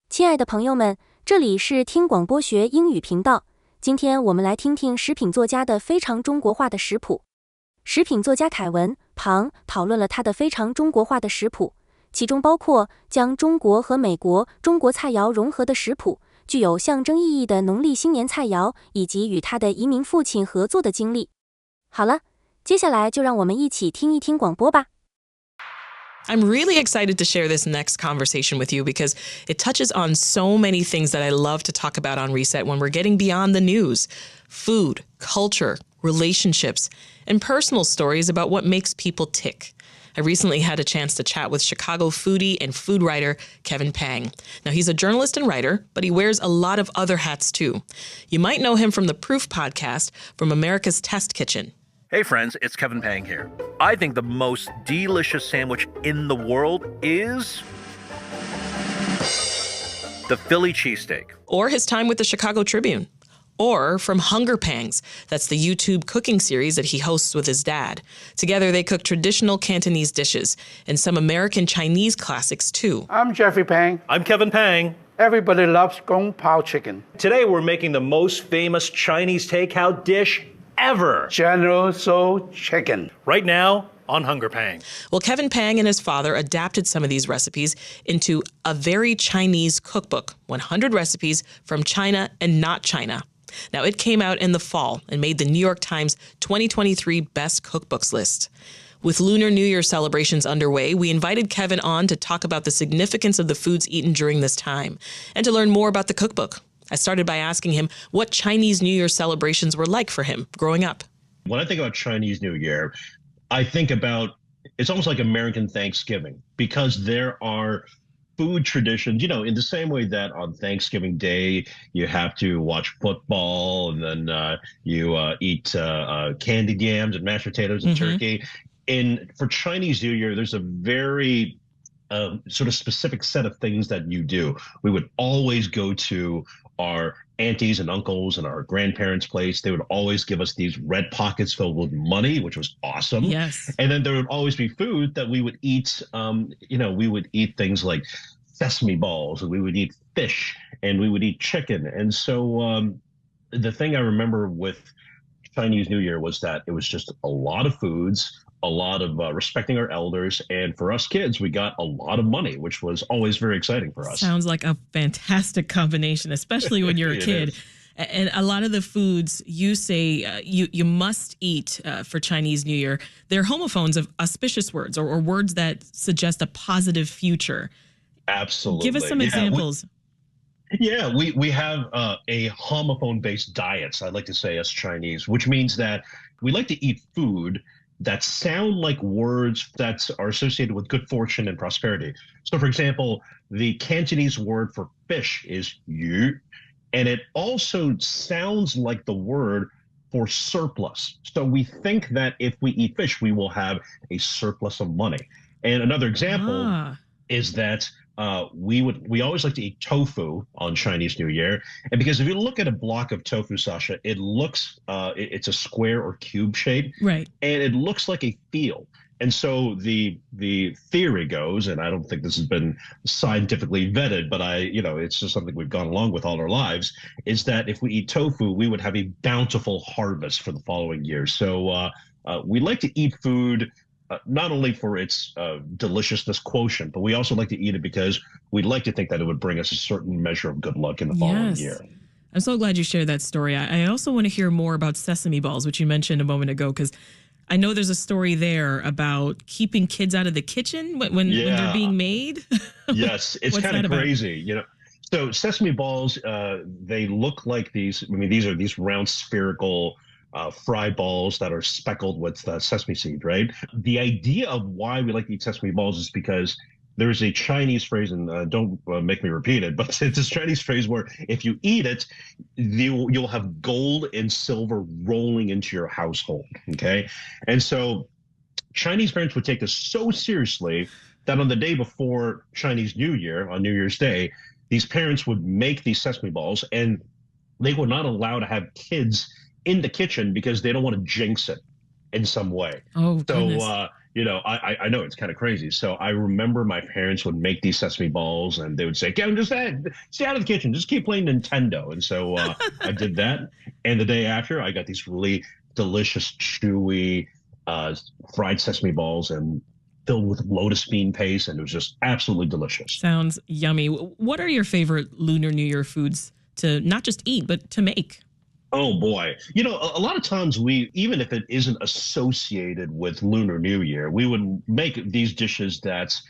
亲爱的朋友们，这里是听广播学英语频道。今天我们来听听食品作家的非常中国化的食谱。食品作家凯文庞讨论了他的非常中国化的食谱，其中包括将中国和美国中国菜肴融合的食谱，具有象征意义的农历新年菜肴，以及与他的移民父亲合作的经历。好了，接下来就让我们一起听一听广播吧。I'm really excited to share this next conversation with you because it touches on so many things that I love to talk about on Reset when we're getting beyond the news. Food, culture, relationships, and personal stories about what makes people tick. I recently had a chance to chat with Chicago foodie and food writer Kevin Pang. Now, he's a journalist and writer, but he wears a lot of other hats too. You might know him from the Proof podcast from America's Test Kitchen. Hey friends, it's Kevin Pang here. I think the most delicious sandwich in the world is the Philly cheesesteak. Or his time with the Chicago Tribune. Or from Hunger Pangs. That's the YouTube cooking series that he hosts with his dad. Together, they cook traditional Cantonese dishes and some American Chinese classics too. I'm Jeffrey Pang. I'm Kevin Pang. Everybody loves Gong Pao chicken. Today we're making the most famous Chinese takeout dish ever. General Tso chicken. Right now on Hunger Pang. Well, Kevin Pang and his father adapted some of these recipes into a very Chinese cookbook, 100 recipes from China and not China. Now, it came out in the fall and made the New York Times 2023 Best Cookbooks list. With Lunar New Year celebrations underway, we invited Kevin on to talk about the significance of the foods eaten during this time and to learn more about the cookbook. I started by asking him what Chinese New Year celebrations were like for him growing up. When I think about Chinese New Year, I think about it's almost like American Thanksgiving because there are food traditions, in the same way that on Thanksgiving Day, you have to watch football and then you eat candied yams and mashed potatoes and turkey. For Chinese New Year, there's a very sort of specific set of things that you do. We would always go to our aunties and uncles and our grandparents' place. They would always give us these red pockets filled with money, which was awesome. Yes. And then there would always be food that we would eat. We would eat things like sesame balls, and we would eat fish, and we would eat chicken. And so the thing I remember with Chinese New Year was that it was just a lot of foods, a lot of respecting our elders. And for us kids, we got a lot of money, which was always very exciting for us. Sounds like a fantastic combination, especially when you're a kid. And a lot of the foods you say you must eat for Chinese New Year, they're homophones of auspicious words or words that suggest a positive future. Absolutely. Give us some examples. We have a homophone-based diet, I'd like to say, as Chinese, which means that we like to eat food that sound like words that are associated with good fortune and prosperity. So, for example, the Cantonese word for fish is yu, and it also sounds like the word for surplus. So we think that if we eat fish, we will have a surplus of money. And another example is that we always like to eat tofu on Chinese New Year. And because if you look at a block of tofu, Sasha, it looks, it's a square or cube shape. Right. And it looks like a field. And so the theory goes, and I don't think this has been scientifically vetted, but it's just something we've gone along with all our lives, is that if we eat tofu, we would have a bountiful harvest for the following year. So we like to eat food not only for its deliciousness quotient, but we also like to eat it because we'd like to think that it would bring us a certain measure of good luck in the following year. I'm so glad you shared that story. I also want to hear more about sesame balls, which you mentioned a moment ago, because I know there's a story there about keeping kids out of the kitchen when they're being made. Yes, it's kind of crazy, So sesame balls, they look like these. I mean, these are these round spherical fry balls that are speckled with sesame seed, right? The idea of why we like to eat sesame balls is because there's a Chinese phrase, and don't make me repeat it, but it's this Chinese phrase where if you eat it, you'll have gold and silver rolling into your household, okay? And so Chinese parents would take this so seriously that on the day before Chinese New Year, on New Year's Day, these parents would make these sesame balls, and they were not allowed to have kids in the kitchen because they don't want to jinx it in some way. Oh, so I know it's kind of crazy. So I remember my parents would make these sesame balls and they would say, Kevin, just stay out of the kitchen. Just keep playing Nintendo. And so I did that. And the day after, I got these really delicious, chewy, fried sesame balls and filled with lotus bean paste. And it was just absolutely delicious. Sounds yummy. What are your favorite Lunar New Year foods to not just eat, but to make? Oh boy. A lot of times even if it isn't associated with Lunar New Year, we would make these dishes that's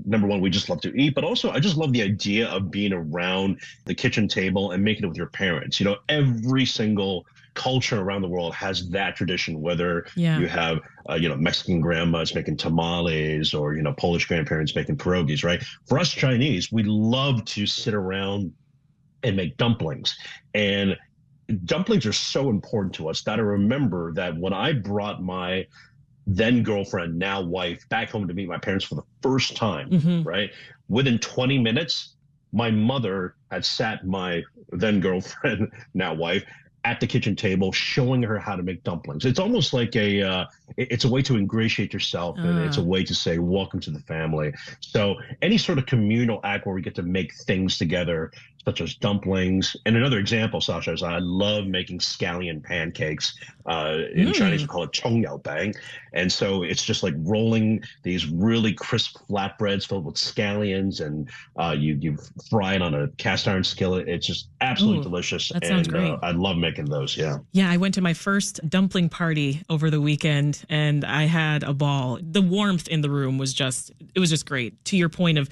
number one, we just love to eat, but also I just love the idea of being around the kitchen table and making it with your parents. Every single culture around the world has that tradition, whether you have, Mexican grandmas making tamales or, Polish grandparents making pierogies, right? For us Chinese, we love to sit around and make dumplings. And dumplings are so important to us that I remember that when I brought my then girlfriend, now wife, back home to meet my parents for the first time, right? Within 20 minutes, my mother had sat my then girlfriend, now wife, at the kitchen table, showing her how to make dumplings. It's almost like it's a way to ingratiate yourself, and it's a way to say, welcome to the family. So any sort of communal act where we get to make things together, such as dumplings. And another example, Sasha, is I love making scallion pancakes. In Chinese, we call it 葱油饼. And so it's just like rolling these really crisp flatbreads filled with scallions, and you fry it on a cast iron skillet. It's just absolutely delicious. That sounds great. I love making those, yeah. Yeah, I went to my first dumpling party over the weekend, and I had a ball. The warmth in the room was just great. To your point of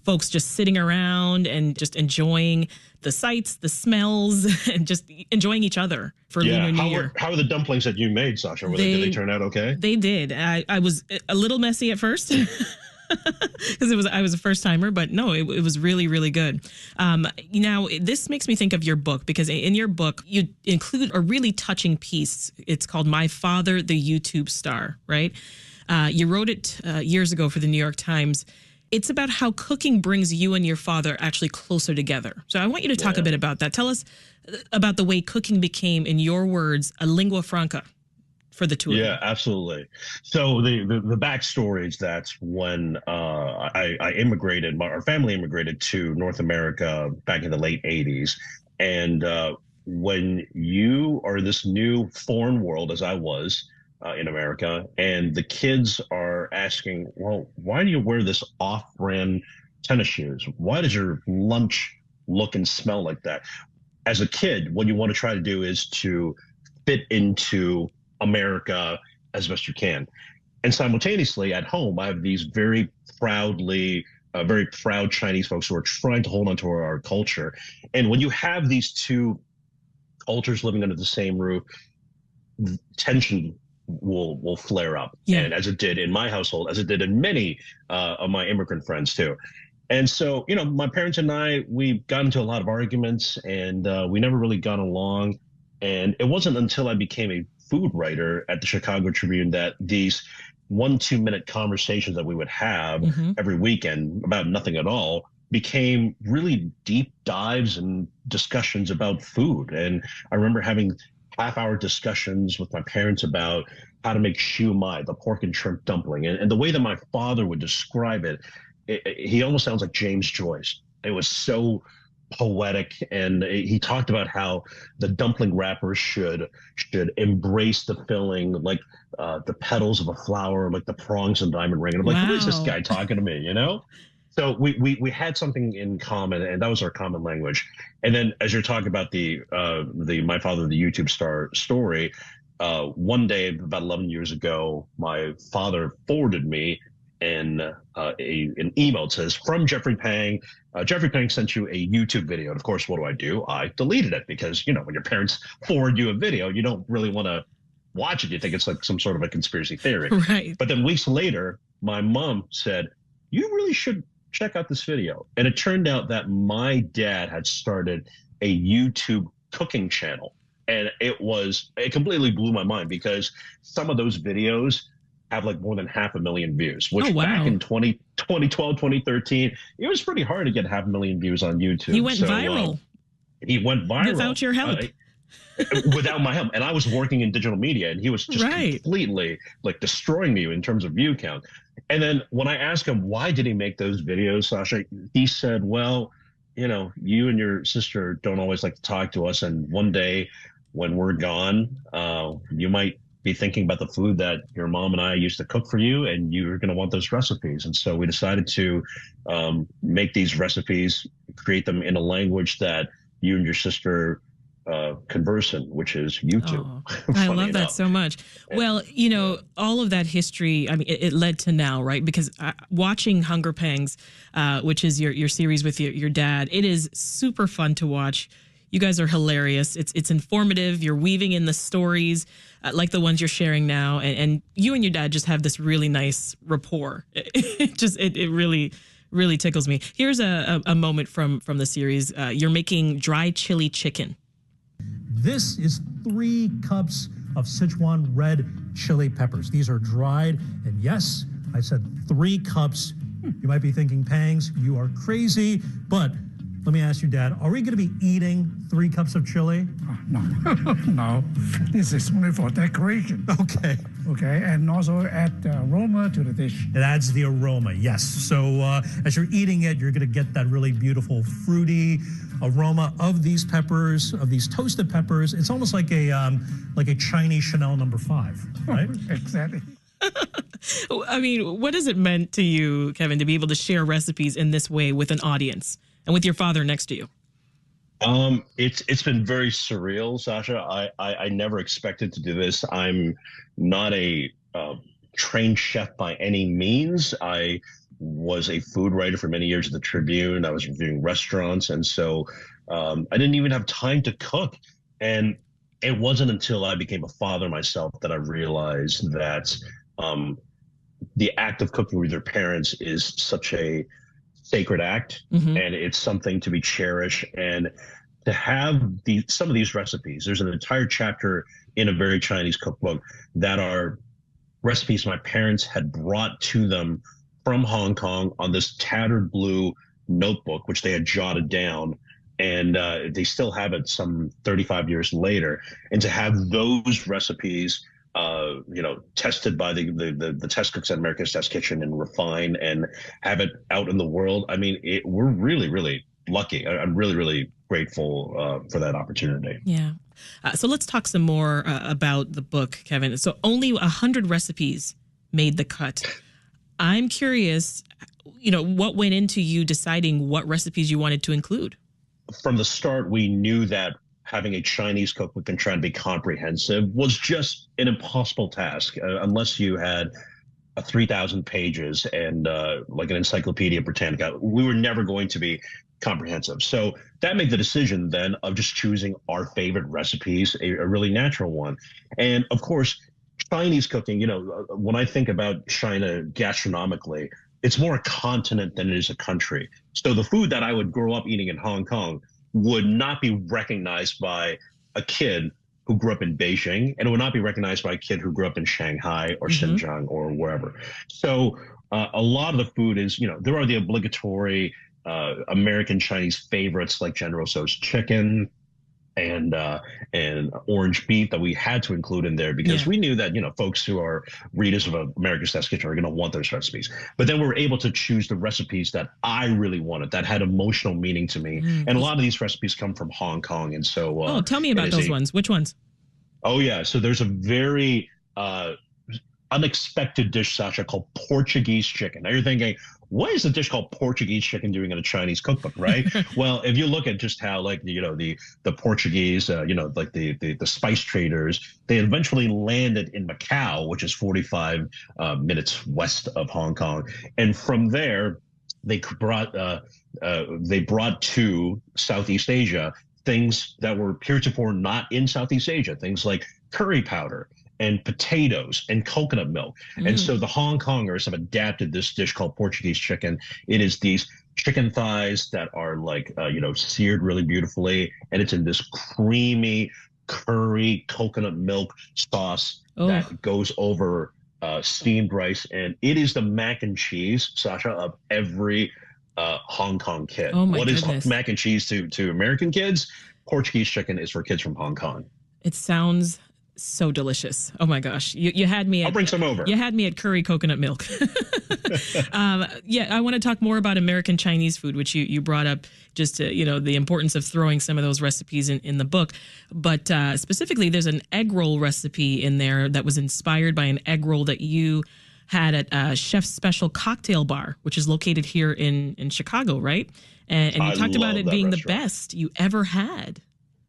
folks just sitting around and just enjoying the sights, the smells, and just enjoying each other for Lunar New Year. How are the dumplings that you made, Sasha? Did they turn out okay? They did. I was a little messy at first because I was a first timer, but no, it was really, really good. Now, this makes me think of your book, because in your book, you include a really touching piece. It's called My Father, the YouTube Star, right? You wrote it years ago for the New York Times. It's about how cooking brings you and your father actually closer together. So I want you to talk a bit about that. Tell us about the way cooking became, in your words, a lingua franca for the two of you. Yeah, absolutely. So the backstory is that when I immigrated, our family immigrated to North America back in the late 80s. And when you are in this new foreign world, as I was, in America, and the kids are asking, well, why do you wear this off-brand tennis shoes? Why does your lunch look and smell like that? As a kid, what you want to try to do is to fit into America as best you can. And simultaneously at home, I have these very proud Chinese folks who are trying to hold on to our culture. And when you have these two cultures living under the same roof, tension will flare up. And as it did in my household, as it did in many of my immigrant friends too. And so, my parents and I, we got into a lot of arguments, and we never really got along. And it wasn't until I became a food writer at the Chicago Tribune that these 1-2 minute conversations that we would have every weekend about nothing at all became really deep dives and discussions about food. And I remember having half-hour discussions with my parents about how to make siu mai, the pork and shrimp dumpling. And the way that my father would describe it, he almost sounds like James Joyce. It was so poetic, and he talked about how the dumpling wrapper should embrace the filling like the petals of a flower, like the prongs and diamond ring. And I'm like, who is this guy talking to me, So we had something in common, and that was our common language. And then as you're talking about the My Father, the YouTube Star story, one day about 11 years ago, my father forwarded me an email that says, from Jeffrey Pang. Jeffrey Pang sent you a YouTube video. And of course, what do? I deleted it because, when your parents forward you a video, you don't really want to watch it. You think it's like some sort of a conspiracy theory. Right. But then weeks later, my mom said, you really should check out this video. And it turned out that my dad had started a YouTube cooking channel. And it completely blew my mind, because some of those videos have like more than 500,000 views, which back in 2012, 2013, it was pretty hard to get 500,000 views on YouTube. He went viral. He went viral. Without your help. without my help. And I was working in digital media, and he was just completely like destroying me in terms of view count. And then when I asked him why did he make those videos, Sasha, he said, well, you know, you and your sister don't always like to talk to us, and one day when we're gone, you might be thinking about the food that your mom and I used to cook for you, and you're going to want those recipes. And so we decided to make these recipes, create them in a language that you and your sister converse in, which is YouTube. Oh, I love that so much. Well, you know, all of that history, I mean, it led to now, right? Because watching Hunger Pangs, which is your series with your dad, it is super fun to watch. You guys are hilarious. It's informative. You're weaving in the stories like the ones you're sharing now. And you and your dad just have this really nice rapport. It really tickles me. Here's a moment from the series. You're making dry chili chicken. This is 3 cups of Sichuan red chili peppers. These are dried. And yes, I said 3 cups. You might be thinking, Pangs, you are crazy. But let me ask you, Dad, are we going to be eating 3 cups of chili? No, no. This is only for decoration. Okay. Okay, and also add the aroma to the dish. It adds the aroma, yes. So as you're eating it, you're going to get that really beautiful fruity aroma of these peppers, of these toasted peppers. It's almost like a Chinese Chanel No. 5, right? Exactly. I mean, what has it meant to you, Kevin, to be able to share recipes in this way with an audience and with your father next to you? It's been very surreal, Sasha. I never expected to do this. I'm not a trained chef by any means. I was a food writer for many years at the Tribune. I was reviewing restaurants, and so I didn't even have time to cook. And it wasn't until I became a father myself that I realized that the act of cooking with your parents is such a sacred act, and it's something to be cherished. And to have some of these recipes, there's an entire chapter in a very Chinese cookbook that are recipes my parents had brought to them from Hong Kong on this tattered blue notebook, which they had jotted down, and they still have it some 35 years later. And to have those recipes tested by the test cooks at America's Test Kitchen and refined and have it out in the world. I mean, we're really, really lucky. I'm really, really grateful for that opportunity. Yeah. So let's talk some more about the book, Kevin. So only 100 recipes made the cut. I'm curious, what went into you deciding what recipes you wanted to include? From the start, we knew that having a Chinese cookbook and trying to be comprehensive was just an impossible task unless you had 3,000 pages and like an Encyclopedia Britannica. We were never going to be comprehensive. So that made the decision then of just choosing our favorite recipes, a really natural one. And of course, Chinese cooking, when I think about China gastronomically, it's more a continent than it is a country. So the food that I would grow up eating in Hong Kong would not be recognized by a kid who grew up in Beijing, and it would not be recognized by a kid who grew up in Shanghai or Xinjiang or wherever. So a lot of the food is, there are the obligatory American Chinese favorites like General Tso's chicken and orange beef that we had to include in there because we knew that, folks who are readers of America's Test Kitchen are going to want those recipes. But then we were able to choose the recipes that I really wanted, that had emotional meaning to me. And a lot of these recipes come from Hong Kong. And so tell me about those ones. Which ones? Oh, yeah. So there's a very unexpected dish, Sasha, called Portuguese chicken. Now you're thinking, what is a dish called Portuguese chicken doing in a Chinese cookbook, right? Well, if you look at just how, like, the Portuguese, like the spice traders, they eventually landed in Macau, which is 45 minutes west of Hong Kong, and from there they brought to Southeast Asia things that were heretofore not in Southeast Asia, things like curry powder and potatoes and coconut milk. And so the Hong Kongers have adapted this dish called Portuguese chicken. It is these chicken thighs that are like, seared really beautifully. And it's in this creamy curry coconut milk sauce that goes over steamed rice. And it is the mac and cheese, Sasha, of every Hong Kong kid. Oh my what goodness. Is mac and cheese to American kids? Portuguese chicken is for kids from Hong Kong. It sounds so delicious. Oh my gosh. You had me at, I'll bring some over. You had me at curry coconut milk. I want to talk more about American Chinese food, which you brought up just to, the importance of throwing some of those recipes in the book. But specifically, there's an egg roll recipe in there that was inspired by an egg roll that you had at Chef's Special Cocktail Bar, which is located here in Chicago, right? And you talked about it being the best you ever had.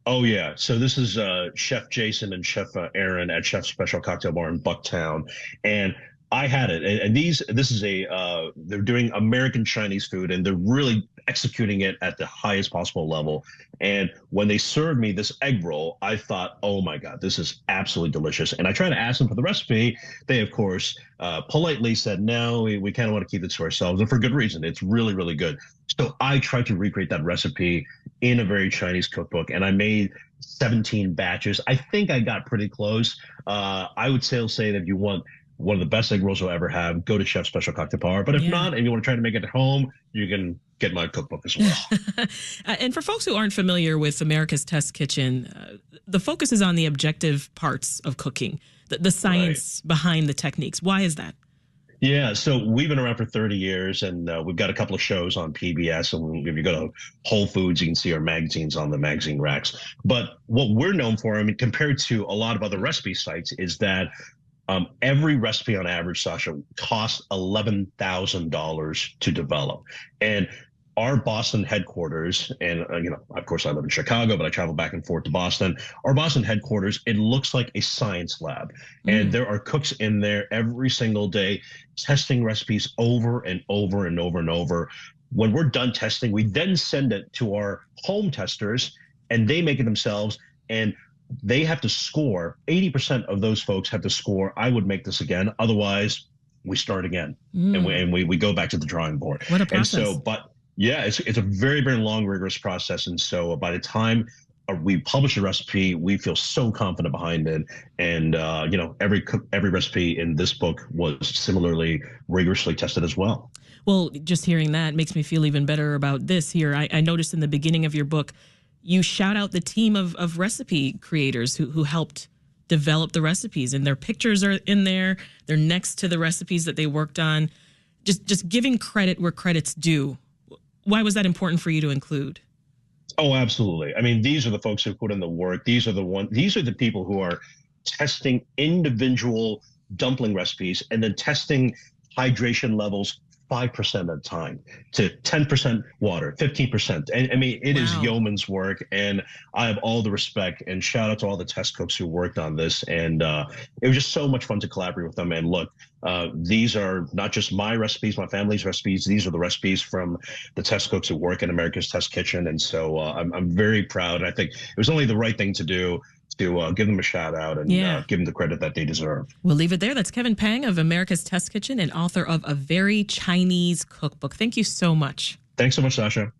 Oh, yeah. So this is Chef Jason and Chef Aaron at Chef's Special Cocktail Bar in Bucktown. And I had it. And this is they're doing American Chinese food, and they're really executing it at the highest possible level. And when they served me this egg roll, I thought, oh my God, this is absolutely delicious. And I tried to ask them for the recipe. They, of course, politely said, no, we kind of want to keep it to ourselves, and for good reason. It's really, really good. So I tried to recreate that recipe in a very Chinese cookbook, and I made 17 batches. I think I got pretty close. I would say that if you want one of the best egg rolls you'll ever have, go to Chef's Special Cocktail Bar. But if not, and you want to try to make it at home, you can get my cookbook as well. And for folks who aren't familiar with America's Test Kitchen, the focus is on the objective parts of cooking, the science behind the techniques. Why is that? Yeah, so we've been around for 30 years, and we've got a couple of shows on PBS. And if you go to Whole Foods, you can see our magazines on the magazine racks. But what we're known for, compared to a lot of other recipe sites, is that every recipe on average, Sasha, costs $11,000 to develop. And our Boston headquarters, and of course I live in Chicago, but I travel back and forth to Boston. Our Boston headquarters, it looks like a science lab. And there are cooks in there every single day testing recipes over and over and over and over. When we're done testing, we then send it to our home testers, and they make it themselves. And they have to score. 80% of those folks have to score, I would make this again. Otherwise, we start again. And we go back to the drawing board. What a process. And so, but yeah, it's a very, very long, rigorous process. And so by the time we publish a recipe, we feel so confident behind it. And, every recipe in this book was similarly rigorously tested as well. Well, just hearing that makes me feel even better about this here. I noticed in the beginning of your book, you shout out the team of recipe creators who helped develop the recipes, and their pictures are in there. They're next to the recipes that they worked on. Just giving credit where credit's due. Why was that important for you to include? Oh, absolutely. These are the folks who put in the work. These are the people who are testing individual dumpling recipes and then testing hydration levels 5% at a time to 10% water, 15%. And it is yeoman's work, and I have all the respect and shout out to all the test cooks who worked on this. And it was just so much fun to collaborate with them. And look, these are not just my recipes, my family's recipes. These are the recipes from the test cooks who work in America's Test Kitchen. And so I'm very proud. And I think it was only the right thing to do to give them a shout out and give them the credit that they deserve. We'll leave it there. That's Kevin Pang of America's Test Kitchen and author of A Very Chinese Cookbook. Thank you so much. Thanks so much, Sasha.